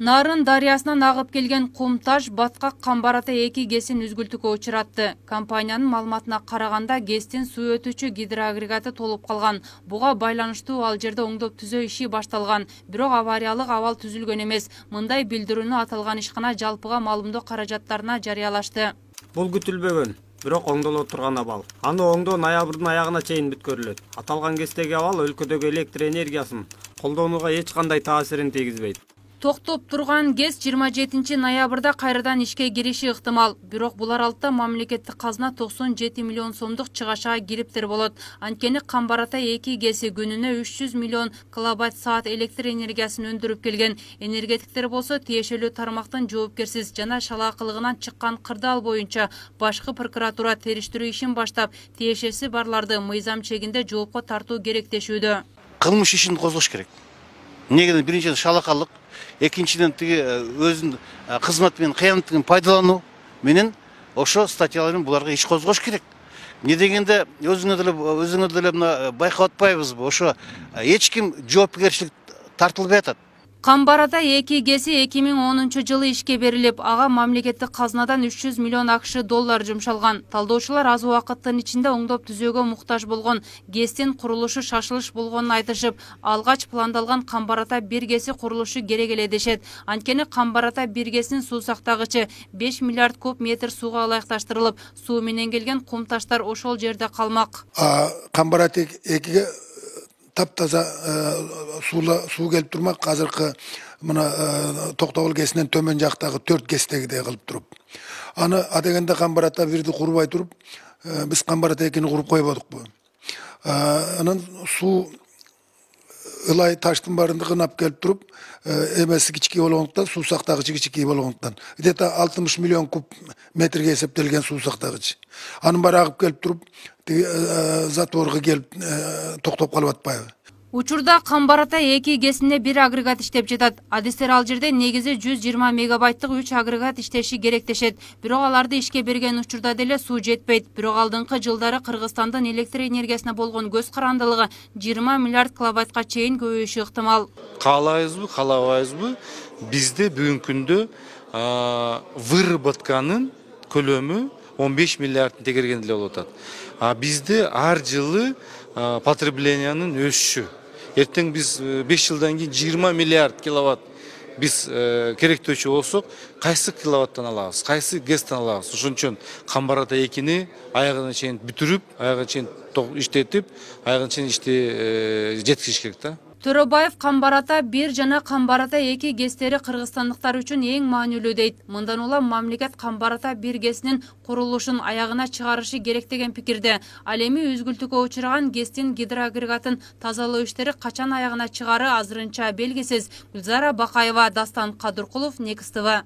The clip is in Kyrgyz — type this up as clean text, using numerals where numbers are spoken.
Нарын дарыясынан агып келген кумташ Баткак Камбарата 2 ГЭСин үзгүлтүккө учуратты. Компаниянын маалыматына караганда ГЭСтин суу өтүүчү гидроагрегаты толуп калган. Буга байланыштуу ал жерде оңдоп түзөө иши башталган. Бирок авариялык абал түзүлгөн эмес. Мындай билдирүүнү аталган ишкана жалпыга маалымдоо каражаттарына жарыялашты. Бул күтүлбөгөн, бирок оңдоло турган абал. Аны оңдоо ноябрдын аягына чейин бүткөрүлөт. Аталган ГЭСтеги абал өлкөдөгү электр энергиясын колдонууга эч кандай таасирин тийгизбейт. Токтоп турган ГЭС 27 ноябрда кайрадан ишке кириши ыктымал. Бирок бул аралыкта мамлекеттик казына 97 миллион сомдук чыгашага кириптер болот. Анткени Камбарата 2 ГЭСи күнүнө 300 миллион киловатт саат электр энергиясын өндүрүп келген. Энергетиктер болсо тиешелүү тармактын жоопкерсиз жана шалаакылыгынан чыккан кырдаал боюнча башкы прокуратура териштирүү ишин баштап, тиешеси барларды мыйзам чегинде жоопко тартуу керектешүүдө. Кылмыш ишин козгош керек. Негеден биринчиден шалакалык, экинчиден тиги өзүнүн кызматы менен кыянаттыгын пайдалануу менен ошо статьяларын буларга иш козгош керек. Не дегенде өзүңөр деле мына байкап атпайбызбы? Ошо эч ким жоопкерчилик тартылбай атат. Камбарата 2 ГЭСи 2010 ишке берилип, ага мамлекеттик казнадан 300 миллион АКШ доллар жумшалган. Талдоочулар аз убакыттын ичинде оңдоп түзөөгө муктаж болгон ГЭСтин курулушу шашылыш болгонун айтышып, алгач пландалган Камбарата 1 ГЭСи курулушу керек эле дешет. Анткени Камбарата 1 ГЭСинин суу сактагычы 5 миллиард куб метр сууга ылайыкташтырылып, суу менен келген кум таштар ошол жерде калмак. Камбарата 2 таптаза суу келип турмак. Азыркы мына Токтогул ГЭСинен төмөн жактагы 4 ГЭСтегидей кылып туруп. Аны адегенде Камбарата 1ди курбай туруп, биз Камбарата 2ни куруп койбодукпу. Анан суу ылай таштын баардыгын алып келип туруп, эмеси кичикей болгондуктан, суу сактагычы кичикей болгондуктан, где-то 60 миллион куб метрге эсептелген суу сактагыч. Анын баары агып келип туруп, затворго келип токтоп калып атпайбы? Учурда Камбарата 2 ГЭСинде 1 агрегат иштеп жатат. Адистер ал жерде негизи 120 мегабайттык 3 агрегат иштеши керектешет. Бирок аларды ишке берген учурда деле суу жетпейт. Бирок алдыңкы жылдары Кыргызстандын электр энергиясына болгон көз карандылыгы 20 миллиард киловаттка чейин көбөйүшү ыктымал. Каалайбызбы, каалабайбызбы, бизде бүгүнкү күндө выработканын көлөмү 15 миллиардтын тегерегинде болуп атат. Бизде ар жылы потреблениянын өсүшү. Эртең биз 5 жылдан кийин 20 миллиард киловатт биз керектөөчү болсок, кайсы киловаттан алабыз, кайсы ГЭСтен алабыз? Ошон үчүн Камбарата 2ни аягына чейин бүтүрүп, аягына чейин иштетип, аягына чейин жеткизиш керек да. Төрөбаев Камбарата 1 жана Камбарата 2 ГЭСтери кыргызстандыктар үчүн эң маанилүү дейт. Мындан улам мамлекет Камбарата 1 ГЭСинин курулушун аягына чыгарышы керек деген пикирде. Ал эми үзгүлтүккө учураган ГЭСтин гидроагрегатын тазалоо иштери качан аягына чыгары азырынча белгисиз. Гүлзара Бакаева, Дастан Кадыркулов, Next TV.